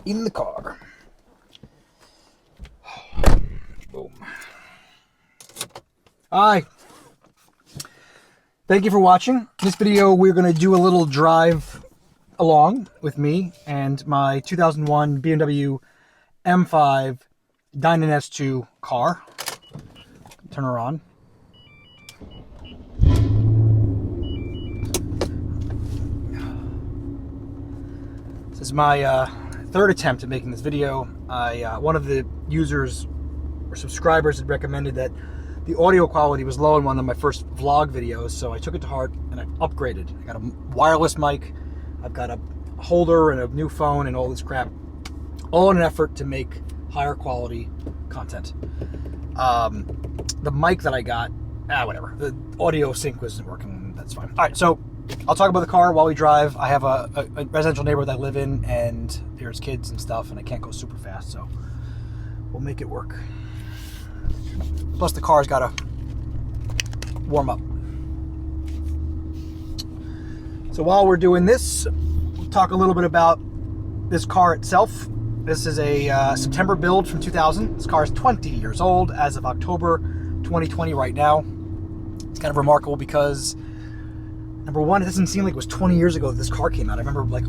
in the car. Boom. Hi. Thank you for watching. In this video, we're going to do a little drive along with me and my 2001 BMW M5 Dinan S2 car. Turn her on. This is my third attempt at making this video. One of the users or subscribers had recommended that the audio quality was low in one of my first vlog videos, so I took it to heart and I upgraded. I got a wireless mic, I've got a holder and a new phone and all this crap, all in an effort to make higher quality content. The mic that I got, whatever. The audio sync wasn't working, that's fine. All right, so I'll talk about the car while we drive. I have a residential neighborhood I live in, and there's kids and stuff, and I can't go super fast, so we'll make it work. Plus the car's got to warm up. So while we're doing this, we'll talk a little bit about this car itself. This is a September build from 2000. This car is 20 years old as of October 2020 right now. It's kind of remarkable because, number one, it doesn't seem like it was 20 years ago that this car came out. I remember like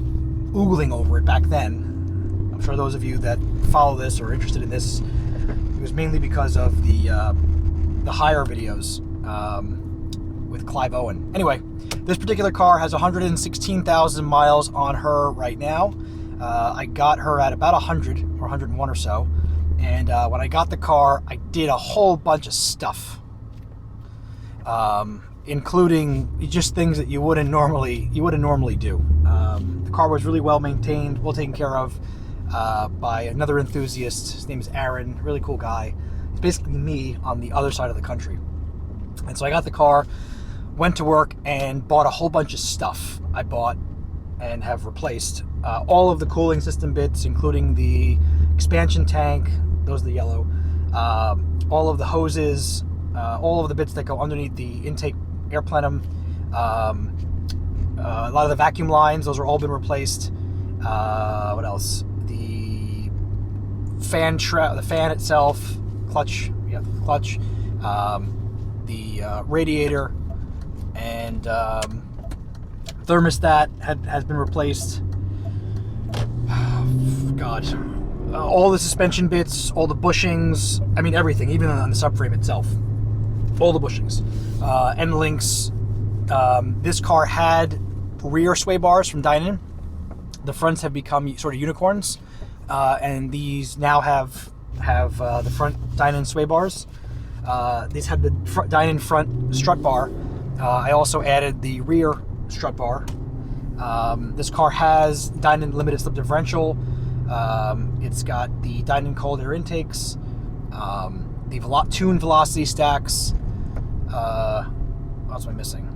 oogling over it back then. I'm sure those of you that follow this or are interested in this, it was mainly because of the higher videos with Clive Owen. Anyway, this particular car has 116,000 miles on her right now. I got her at about 100 or 101 or so, and when I got the car, I did a whole bunch of stuff, including just things that you wouldn't normally do. The car was really well maintained, well taken care of by another enthusiast. His name is Aaron, really cool guy. It's basically me on the other side of the country. And so I got the car, went to work, and bought a whole bunch of stuff. I bought and have replaced all of the cooling system bits, including the expansion tank, those are the yellow, all of the hoses, all of the bits that go underneath the intake air plenum, a lot of the vacuum lines, those are all been replaced. What else? The fan itself, clutch, the radiator, and thermostat has been replaced. God, all the suspension bits, all the bushings, I mean everything, even on the subframe itself, all the bushings, end links. This car had rear sway bars from Dinan. The fronts have become sort of unicorns, and these now have the front Dinan sway bars. These had the Dinan front strut bar. I also added the rear strut bar. This car has Dinan limited slip differential. It's got the Dinan cold air intakes, the tuned velocity stacks. What else am I missing?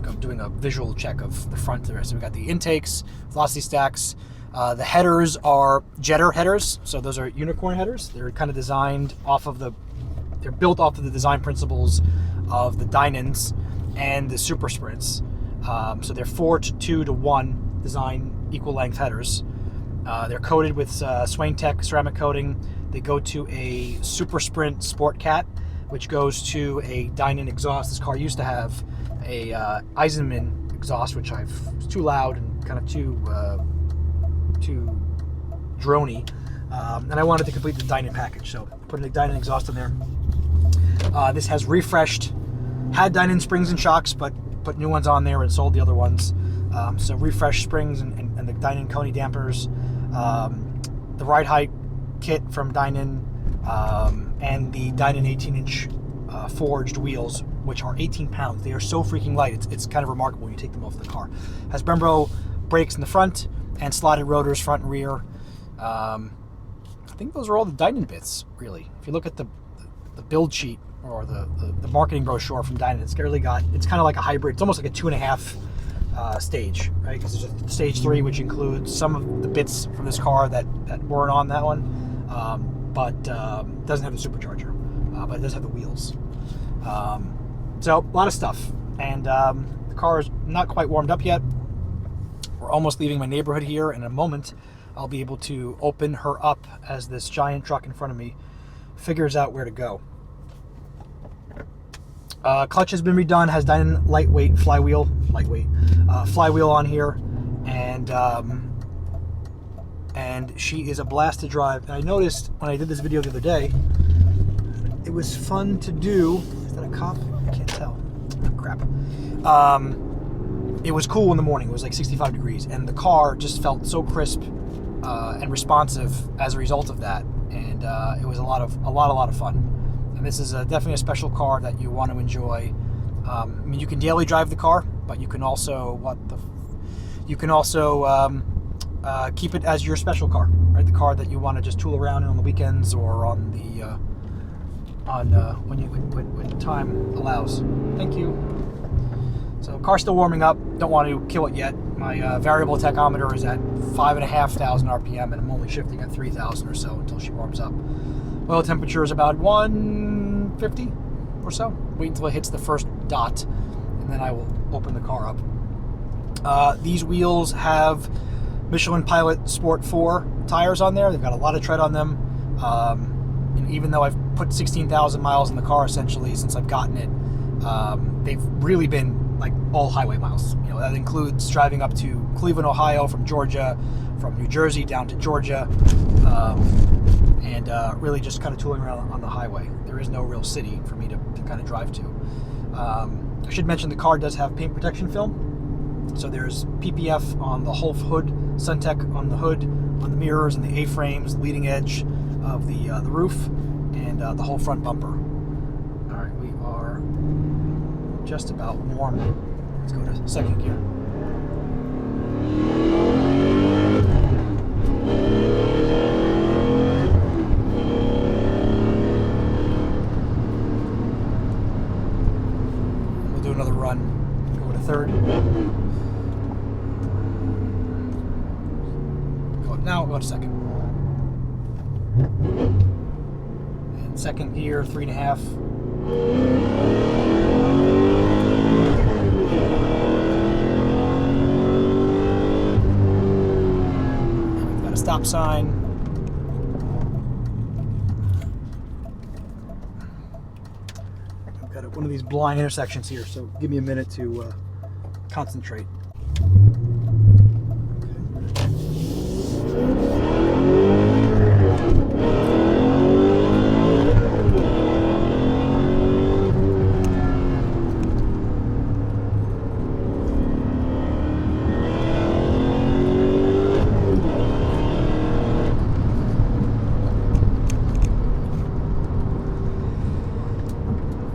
I'm doing a visual check of the front there. So we got the intakes, velocity stacks. The headers are jetter headers, so those are unicorn headers. They're kind of designed off of they're built off of the design principles of the Dinans and the Super Sprints. So they're 4:2:1 design, equal length headers. They're coated with Swain Tech ceramic coating. They go to a Super Sprint Sport Cat, which goes to a Dinan exhaust. This car used to have a Eisenman exhaust, which it's too loud and kind of too droney, and I wanted to complete the Dinan package, so putting the Dinan exhaust in there. This has had Dinan springs and shocks, but put new ones on there and sold the other ones. So refreshed springs and the Dinan Coney dampers, the ride height kit from Dinan, and the Dinan 18-inch forged wheels, which are 18 pounds. They are so freaking light. It's kind of remarkable when you take them off the car. Has Brembo brakes in the front and slotted rotors front and rear. I think those are all the Dinan bits, really. If you look at the build sheet or the marketing brochure from Dinan, it's kind of like a hybrid. It's almost like a 2.5 stage, right? Because there's a stage 3, which includes some of the bits from this car that weren't on that one, but doesn't have the supercharger, but it does have the wheels. So a lot of stuff, and the car is not quite warmed up yet. We're almost leaving my neighborhood here. In a moment, I'll be able to open her up as this giant truck in front of me figures out where to go. Clutch has been redone, has Dinan lightweight flywheel on here, and she is a blast to drive. And I noticed when I did this video the other day, it was fun to do. Is that a cop? I can't tell. Oh, crap. It was cool in the morning. It was like 65 degrees, and the car just felt so crisp and responsive as a result of that. And it was a lot of fun. And this is definitely a special car that you want to enjoy. I mean, you can daily drive the car, but you can also keep it as your special car, right? The car that you want to just tool around in on the weekends or on the when time allows. Thank you. So, car's still warming up. Don't want to kill it yet. My variable tachometer is at 5,500 RPM, and I'm only shifting at 3,000 or so until she warms up. Oil temperature is about 150 or so. Wait until it hits the first dot, and then I will open the car up. These wheels have Michelin Pilot Sport 4 tires on there. They've got a lot of tread on them. And even though I've put 16,000 miles in the car essentially since I've gotten it, they've really been like all highway miles. You know, that includes driving up to Cleveland, Ohio from Georgia, from New Jersey down to Georgia, and really just kind of tooling around on the highway. There is no real city for me to kind of drive to. I should mention the car does have paint protection film. So there's PPF on the whole hood, SunTech on the hood, on the mirrors and the A-frames, leading edge of the roof, and the whole front bumper. All right, we are just about warm. Let's go to second gear. We'll do another run. Go to third. Now we'll go to second. And second gear, 3.5. We've got a stop sign. I've got one of these blind intersections here, so give me a minute to concentrate.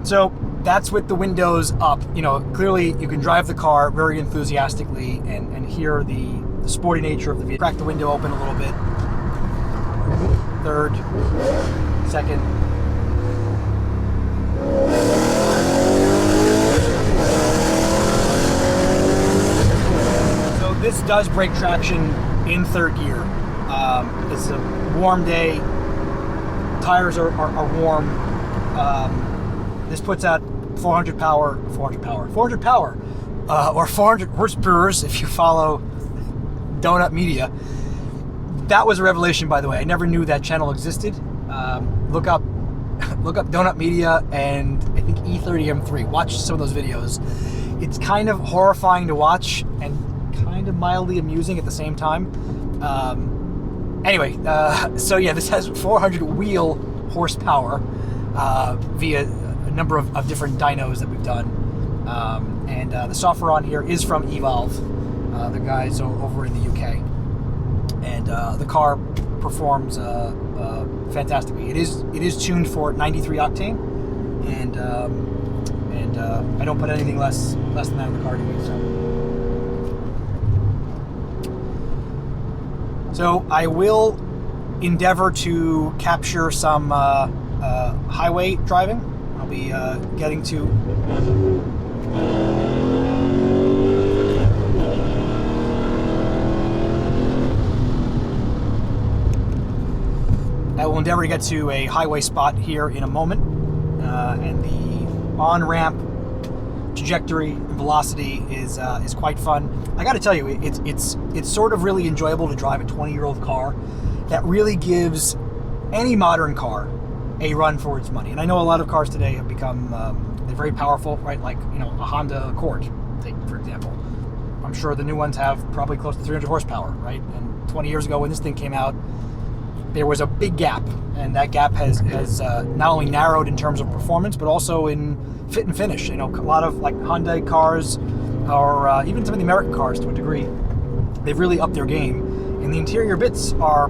So that's with the windows up. You know, clearly you can drive the car very enthusiastically and hear the sporty nature of the vehicle. Crack the window open a little bit. Third, second. So this does break traction in third gear. It's a warm day. Tires are warm. This puts out 400 power, or 400 horsepower if you follow Donut Media. That was a revelation, by the way. I never knew that channel existed. Look up Donut Media and I think E30 M3. Watch some of those videos. It's kind of horrifying to watch and kind of mildly amusing at the same time. Anyway, so yeah, this has 400 wheel horsepower via a number of different dynos that we've done. And the software on here is from Evolve, the guys over in the UK. And the car performs fantastically. It is tuned for 93 octane, and I don't put anything less than that in the car anyway. So I will endeavor to capture some highway driving. I'll be getting to. I will endeavor to get to a highway spot here in a moment, and the on-ramp trajectory and velocity is quite fun. I got to tell you, it's sort of really enjoyable to drive a 20-year-old car that really gives any modern car a run for its money. And I know a lot of cars today have become they're very powerful, right? Like, you know, a Honda Accord, take for example. I'm sure the new ones have probably close to 300 horsepower, right? And 20 years ago when this thing came out, there was a big gap, and that gap has not only narrowed in terms of performance, but also in fit and finish. You know, a lot of like Hyundai cars, or even some of the American cars to a degree, they've really upped their game, and the interior bits are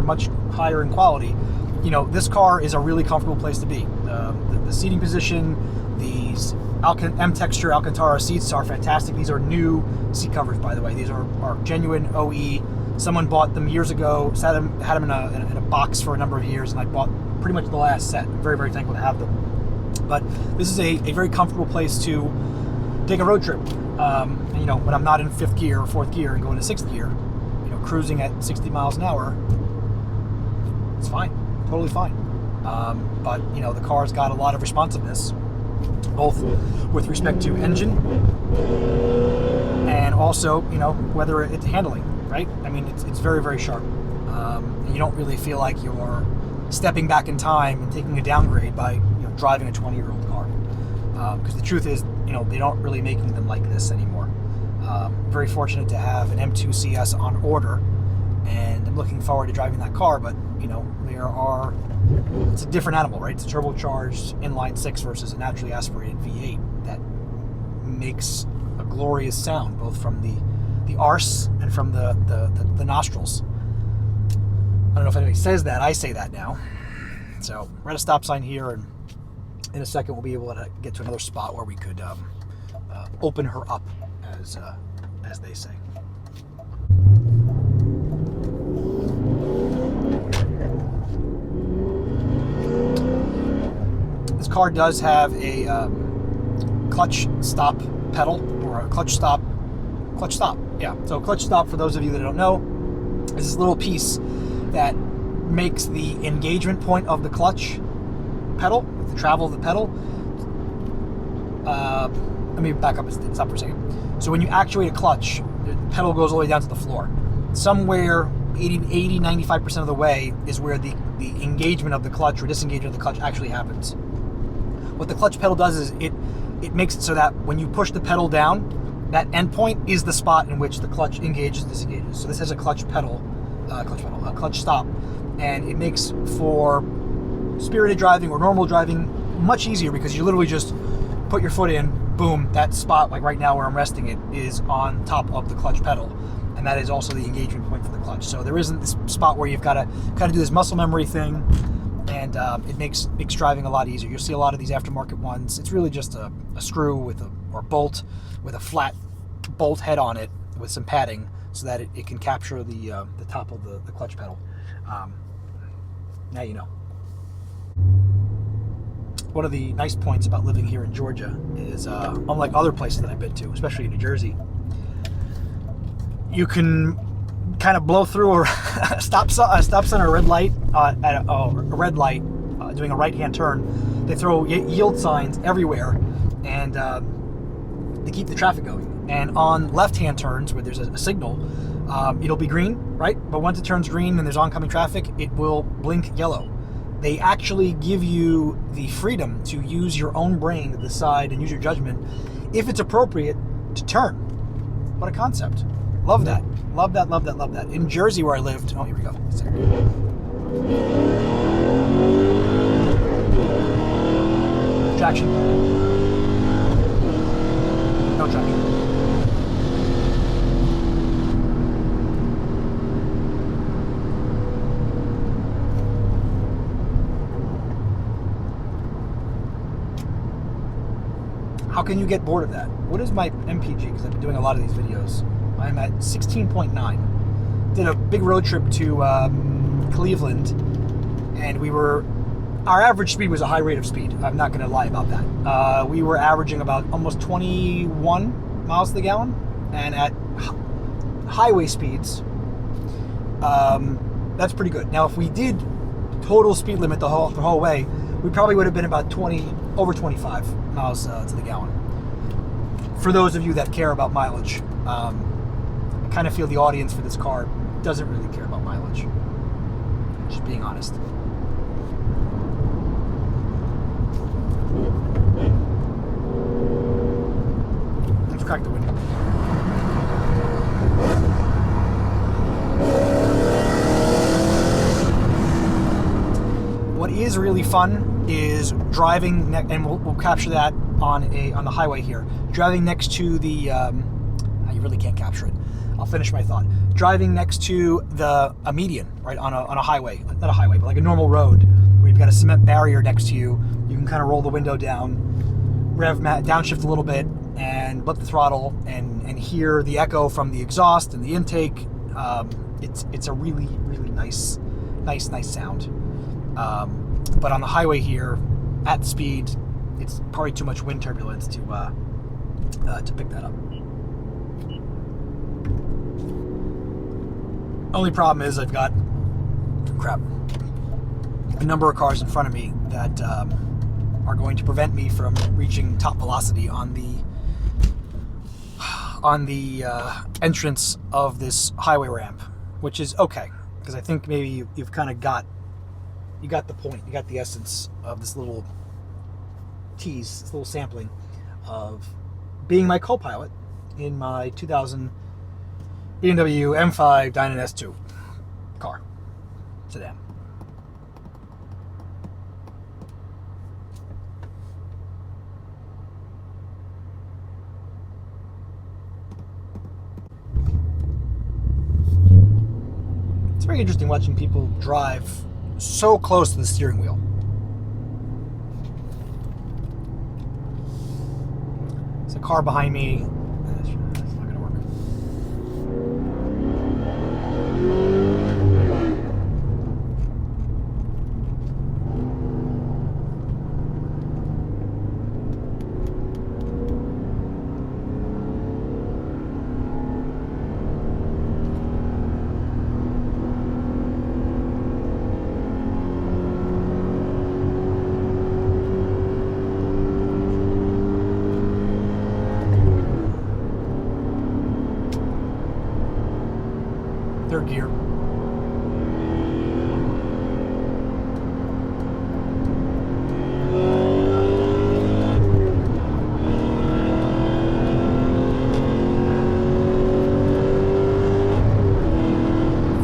much higher in quality. You know, this car is a really comfortable place to be. The seating position, these M-texture Alcantara seats are fantastic. These are new seat covers, by the way. These are genuine OE. Someone bought them years ago, had them in a box for a number of years, and I bought pretty much the last set. I'm very, very thankful to have them. But this is a very comfortable place to take a road trip. And, you know, when I'm not in 5th gear or 4th gear and going to 6th gear, you know, cruising at 60 miles an hour, it's fine, totally fine. But, you know, the car's got a lot of responsiveness, both with respect to engine and also, you know, whether it's handling, right? I mean, it's very, very sharp. And you don't really feel like you're stepping back in time and taking a downgrade by, you know, driving a 20-year-old car. Because the truth is, you know, they don't really making them like this anymore. Very fortunate to have an M2 CS on order, and I'm looking forward to driving that car, but, you know, it's a different animal, right? It's a turbocharged inline 6 versus a naturally aspirated V8 that makes a glorious sound, both from the arse and from the nostrils. I don't know if anybody says that. I say that now. So we're at a stop sign here, and in a second we'll be able to get to another spot where we could open her up, as they say. This car does have a clutch stop pedal, or a clutch stop. Yeah, so clutch stop, for those of you that don't know, is this little piece that makes the engagement point of the clutch pedal, the travel of the pedal. Let me back up and stop for a second. So when you actuate a clutch, the pedal goes all the way down to the floor. Somewhere 80-95% of the way is where the engagement of the clutch or disengagement of the clutch actually happens. What the clutch pedal does is it makes it so that when you push the pedal down, that end point is the spot in which the clutch engages, disengages. So this has a clutch stop, and it makes for spirited driving or normal driving much easier, because you literally just put your foot in, boom, that spot, like right now where I'm resting it, is on top of the clutch pedal, and that is also the engagement point for the clutch. So there isn't this spot where you've got to kind of do this muscle memory thing, and it makes driving a lot easier. You'll see a lot of these aftermarket ones. It's really just a screw or bolt with a flat bolt head on it with some padding, so that it can capture the top of the clutch pedal. Now you know. One of the nice points about living here in Georgia is, unlike other places that I've been to, especially in New Jersey, you can kind of blow through a stop sign or a red light doing a right-hand turn. They throw yield signs everywhere, and they keep the traffic going. And on left-hand turns, where there's a signal, it'll be green, right? But once it turns green and there's oncoming traffic, it will blink yellow. They actually give you the freedom to use your own brain to decide and use your judgment if it's appropriate to turn. What a concept. Love that. Love that, love that, love that. In Jersey, where I lived, oh, here we go. Traction. No traction. How can you get bored of that? What is my MPG? Because I've been doing a lot of these videos. I'm at 16.9. Did a big road trip to Cleveland, and our average speed was a high rate of speed. I'm not going to lie about that. We were averaging about almost 21 miles to the gallon, and at highway speeds, that's pretty good. Now, if we did total speed limit the whole way, we probably would have been about over 25 miles to the gallon. for those of you that care about mileage. I kind of feel the audience for this car doesn't really care about mileage. Just being honest. Let's crack the window. What is really fun is driving, and we'll capture that on the highway here. Driving next to the, you really can't capture it. I'll finish my thought. Driving next to a median, right, on a highway, not a highway, but like a normal road, where you've got a cement barrier next to you. You can kind of roll the window down, downshift a little bit, and let the throttle, and hear the echo from the exhaust and the intake. It's a really, really nice sound. But on the highway here, at speed, it's probably too much wind turbulence to pick that up. Only problem is I've got, a number of cars in front of me that are going to prevent me from reaching top velocity on the entrance of this highway ramp, which is okay, because I think maybe you've kind of got the point, you got the essence of this little tease, this little sampling of being my co-pilot in my 2000 BMW M5 Dinan S2 car, sedan. It's very interesting watching people drive so close to the steering wheel. There's a car behind me. That's not going to work. Third gear.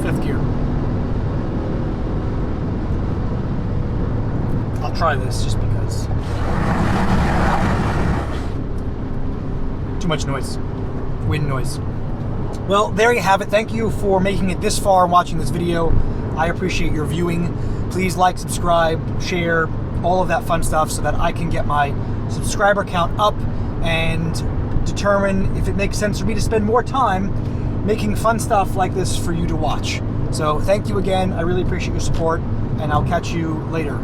Fifth gear. I'll try this just because. Too much noise. Wind noise. Well, there you have it. Thank you for making it this far and watching this video. I appreciate your viewing. Please like, subscribe, share, all of that fun stuff so that I can get my subscriber count up and determine if it makes sense for me to spend more time making fun stuff like this for you to watch. So thank you again. I really appreciate your support, and I'll catch you later.